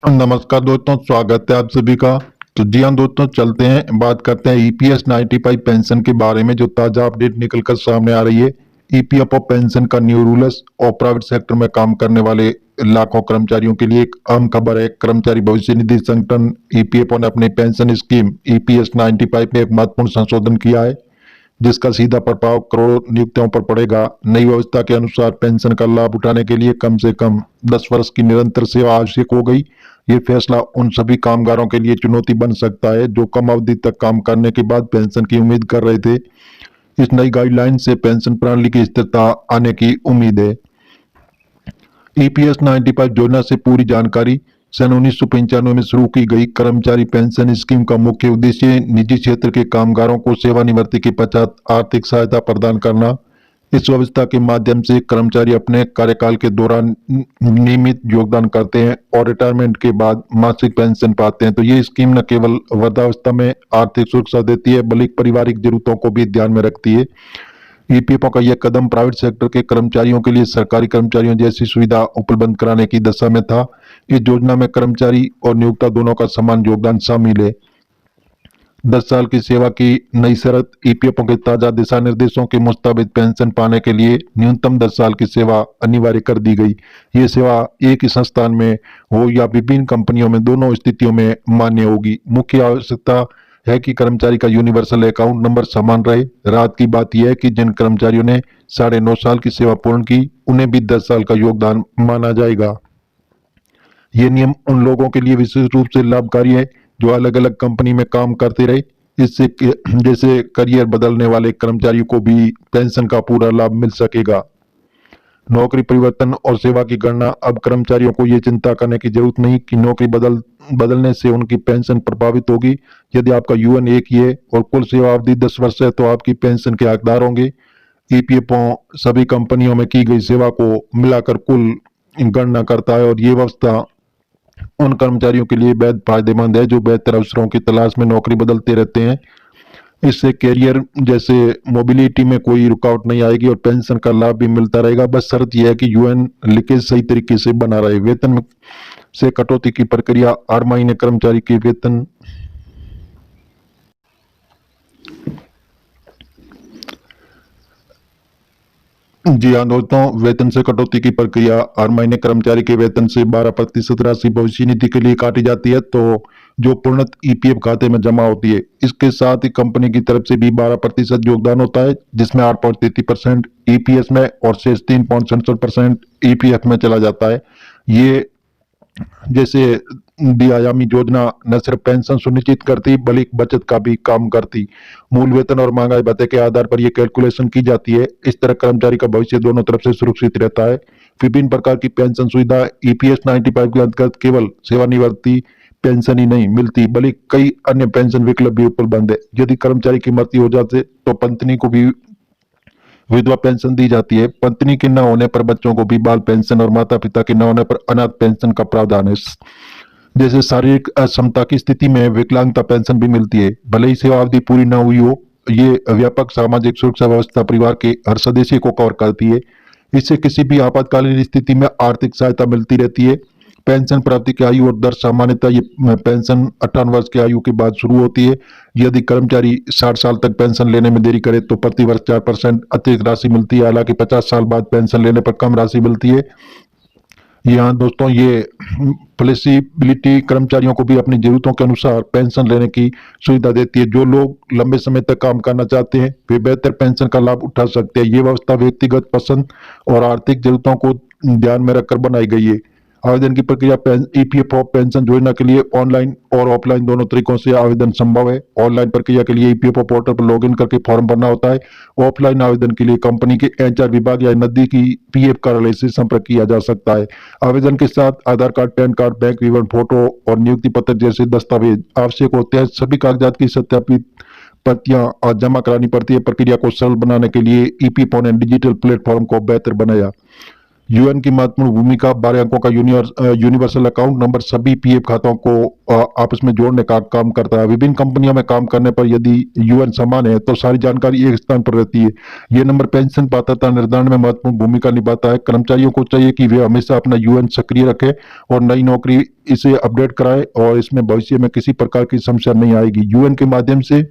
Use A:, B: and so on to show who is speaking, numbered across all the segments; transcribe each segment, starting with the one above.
A: नमस्कार दोस्तों, स्वागत है आप सभी का। तो जी हाँ दोस्तों, चलते हैं बात करते हैं ईपीएस 95 पेंशन के बारे में, जो ताजा अपडेट निकलकर सामने आ रही है। ईपीएफओ पेंशन का न्यू रूल्स और प्राइवेट सेक्टर में काम करने वाले लाखों कर्मचारियों के लिए एक अहम खबर है। कर्मचारी भविष्य निधि संगठन ईपीएफओ ने अपनी पेंशन स्कीम ईपीएस 95 में एक महत्वपूर्ण संशोधन किया है, जिसका सीधा प्रभाव करोड़ों नियुक्तियों पर पड़ेगा। नई व्यवस्था के अनुसार पेंशन का लाभ उठाने के लिए कम से कम 10 वर्ष की निरंतर सेवा आवश्यक हो गई। ये फैसला उन सभी कामगारों के लिए चुनौती बन सकता है जो कम अवधि तक काम करने के बाद पेंशन की उम्मीद कर रहे थे। इस नई गाइडलाइन से पेंशन प्रणाली की स्थिरता आने की उम्मीद है। ईपीएस 95 योजना से पूरी जानकारी। सन 1995 में शुरू की गई कर्मचारी पेंशन स्कीम का मुख्य उद्देश्य निजी क्षेत्र के कामगारों को सेवानिवृत्ति के पश्चात आर्थिक सहायता प्रदान करना। इस व्यवस्था के माध्यम से कर्मचारी अपने कार्यकाल के दौरान नियमित योगदान करते हैं और रिटायरमेंट के बाद मासिक पेंशन पाते हैं। तो ये स्कीम न केवल वृद्धावस्था में आर्थिक सुरक्षा देती है, बल्कि पारिवारिक जरूरतों को भी ध्यान में रखती है। ईपीएफओ का यह कदम प्राइवेट सेक्टर के कर्मचारियों के लिए सरकारी कर्मचारियों जैसी सुविधा उपलब्ध कराने की दिशा में था। इस योजना में कर्मचारी और नियोक्ता दोनों का समान योगदान शामिल है। 10 साल की सेवा की नई शर्त। ईपीएफओ के ताजा दिशा निर्देशों के मुताबिक पेंशन पाने के लिए न्यूनतम 10 साल की सेवा अनिवार्य कर दी गई। ये सेवा एक ही संस्थान में हो या विभिन्न कंपनियों में, दोनों स्थितियों में मान्य होगी। मुख्य आवश्यकता है कि कर्मचारी का यूनिवर्सल अकाउंट नंबर समान रहे। राहत की बात यह है कि जिन कर्मचारियों ने 9.5 साल की सेवा पूर्ण की, उन्हें भी 10 साल का योगदान माना जाएगा। ये नियम उन लोगों के लिए विशेष रूप से लाभकारी है जो अलग अलग कंपनी में काम करते रहे। इससे जैसे करियर बदलने वाले कर्मचारियों को भी पेंशन का पूरा लाभ मिल सकेगा। नौकरी परिवर्तन और सेवा की गणना। अब कर्मचारियों को ये चिंता करने की जरूरत नहीं कि नौकरी बदलने से उनकी पेंशन प्रभावित होगी। यदि आपका यूएन एक ही है और कुल सेवा अवधि 10 वर्ष है, तो आपकी पेंशन के हकदार होंगे। ईपीएफओ सभी कंपनियों में की गई सेवा को मिलाकर कुल गणना करता है और ये व्यवस्था उन कर्मचारियों के लिए बेहद फायदेमंद है जो बेहतर अवसरों की तलाश में नौकरी बदलते रहते हैं। इससे कैरियर जैसे मोबिलिटी में कोई रुकावट नहीं आएगी और पेंशन का लाभ भी मिलता रहेगा। बस शर्त यह है कि यूएन लीकेज सही तरीके से बना रहे। वेतन से कटौती की प्रक्रिया। 8 महीने कर्मचारी के वेतन जी हाँ दोस्तों, वेतन से कटौती की प्रक्रिया। 8 महीने कर्मचारी के वेतन से 12% राशि भविष्य निधि के लिए काटी जाती है, तो जो पूर्णत ईपीएफ खाते में जमा होती है। इसके साथ ही कंपनी की तरफ से भी 12% योगदान होता है, जिसमें 8.33% ईपीएस में और शेष 3.67% ईपीएफ में चला जाता है। ये जैसे द्विआयामी योजना न सिर्फ पेंशन सुनिश्चित करती बल्कि बचत का भी काम करती। मूल वेतन और महंगाई भत्ते के आधार पर यह कैलकुलेशन की जाती है। इस तरह कर्मचारी का भविष्य दोनों तरफ से सुरक्षित रहता है। विभिन्न प्रकार की पेंशन सुविधा। ईपीएस 95 के अंतर्गत केवल सेवानिवृत्ति पेंशन ही नहीं मिलती, बल्कि कई अन्य पेंशन विकल्प भी उपलब्ध है। यदि कर्मचारी की मृत्यु हो जाती तो पत्नी को भी विधवा पेंशन दी जाती है। पत्नी के न होने पर बच्चों को भी बाल पेंशन और माता पिता के न होने पर अनाथ पेंशन का प्रावधान है। जैसे शारीरिक अक्षमता की स्थिति में विकलांगता पेंशन भी मिलती है, भले ही सेवा अवधि पूरी न हुई हो। ये व्यापक सामाजिक सुरक्षा व्यवस्था परिवार के हर सदस्य को कवर करती है। इससे किसी भी आपातकालीन स्थिति में आर्थिक सहायता मिलती रहती है। पेंशन प्राप्ति की आयु और दर। सामान्यतः ये पेंशन 58 वर्ष की आयु के बाद शुरू होती है। यदि कर्मचारी 60 साल तक पेंशन लेने में देरी करे तो प्रति वर्ष 4% अतिरिक्त राशि मिलती है। हालांकि 50 साल बाद पेंशन लेने पर कम राशि मिलती है। यहाँ दोस्तों ये फ्लेक्सिबिलिटी कर्मचारियों को भी अपनी जरूरतों के अनुसार पेंशन लेने की सुविधा देती है। जो लोग लंबे समय तक काम करना चाहते हैं वे बेहतर पेंशन का लाभ उठा सकते हैं। ये व्यवस्था व्यक्तिगत पसंद और आर्थिक जरूरतों को ध्यान में रखकर बनाई गई है। आवेदन की प्रक्रिया। ईपीएफओ पेंशन योजना के लिए ऑनलाइन और ऑफलाइन दोनों तरीकों से आवेदन संभव है। ऑनलाइन प्रक्रिया के लिए ईपीएफओ पोर्टल पर लॉगिन करके फॉर्म भरना होता है। ऑफलाइन आवेदन के लिए कंपनी के एचआर विभाग या नजदीकी पीएफ कार्यालय से संपर्क किया जा सकता है। आवेदन के साथ आधार कार्ड, पैन कार्ड, बैंक विवरण, फोटो और नियुक्ति पत्र जैसे दस्तावेज आवश्यक होते हैं। सभी कागजात की सत्यापित प्रतियां जमा करानी पड़ती है। प्रक्रिया को सरल बनाने के लिए ईपीएफओ ने डिजिटल प्लेटफॉर्म को बेहतर बनाया। यूएन की महत्वपूर्ण भूमिका, 12 अंकों का यूनिवर्सल अकाउंट नंबर सभी पीएफ खातों को आपस में जोड़ने का काम करता है। विभिन्न कंपनियों में काम करने पर यदि यूएन समान है तो सारी जानकारी एक स्थान पर रहती है। यह नंबर पेंशन पात्रता निर्धारण में महत्वपूर्ण भूमिका निभाता है। कर्मचारियों को चाहिए कि वे हमेशा अपना यूएन सक्रिय रखें और नई नौकरी इसे अपडेट कराएं, और इसमें भविष्य में किसी प्रकार की समस्या नहीं आएगी। यूएन के माध्यम से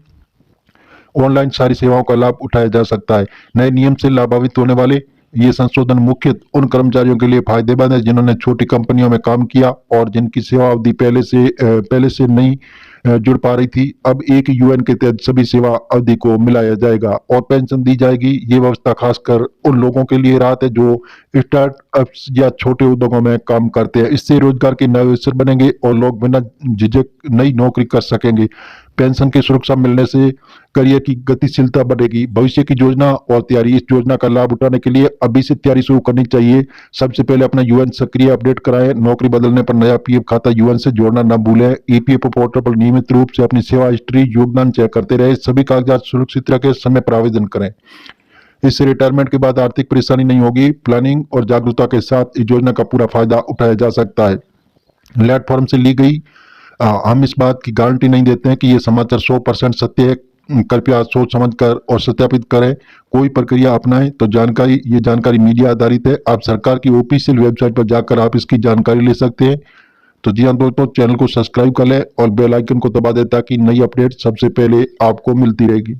A: ऑनलाइन सारी सेवाओं का लाभ उठाया जा सकता है। नए नियम से लाभान्वित होने वाले ये संशोधन मुख्य उन कर्मचारियों के लिए फायदेमंद है जिन्होंने छोटी कंपनियों में काम किया और जिनकी सेवा अवधि पहले से नहीं जुड़ पा रही थी। अब एक यूएन के तहत सभी सेवा अवधि को मिलाया जाएगा और पेंशन दी जाएगी। ये व्यवस्था खासकर उन लोगों के लिए राहत है जो स्टार्टअप्स या छोटे उद्योगों में काम करते हैं। इससे रोजगार के नए अवसर बनेंगे और लोग बिना झिझक नई नौकरी कर सकेंगे। पेंशन की सुरक्षा मिलने से करियर की गतिशीलता बढ़ेगी। भविष्य की योजना और तैयारी, इस योजना का लाभ उठाने के लिए अभी से तैयारी शुरू करनी चाहिए। सबसे पहले अपना यूएन सक्रिय अपडेट कराएं। नौकरी बदलने पर नया पीएफ खाता यूएन से जोड़ना न भूलें। ईपीएफओ पोर्टल पर नियमित रूप से अपनी सेवा हिस्ट्री, योगदान चेक करते रहे। सभी कागजात सुरक्षित रखें, समय पर आवेदन करें। इससे रिटायरमेंट के बाद आर्थिक परेशानी नहीं होगी। प्लानिंग और जागरूकता के साथ इस योजना का पूरा फायदा उठाया जा सकता है। प्लेटफॉर्म से ली गई हम इस बात की गारंटी नहीं देते हैं कि ये समाचार 100% सत्य है। कृपया सोच समझ कर और सत्यापित करें। कोई प्रक्रिया अपनाएं तो ये जानकारी मीडिया आधारित है। आप सरकार की ऑफिशियल वेबसाइट पर जाकर आप इसकी जानकारी ले सकते हैं। तो जी हाँ दोस्तों, चैनल को सब्सक्राइब कर लें और बेल आइकन को दबा दें ताकि नई अपडेट सबसे पहले आपको मिलती रहेगी।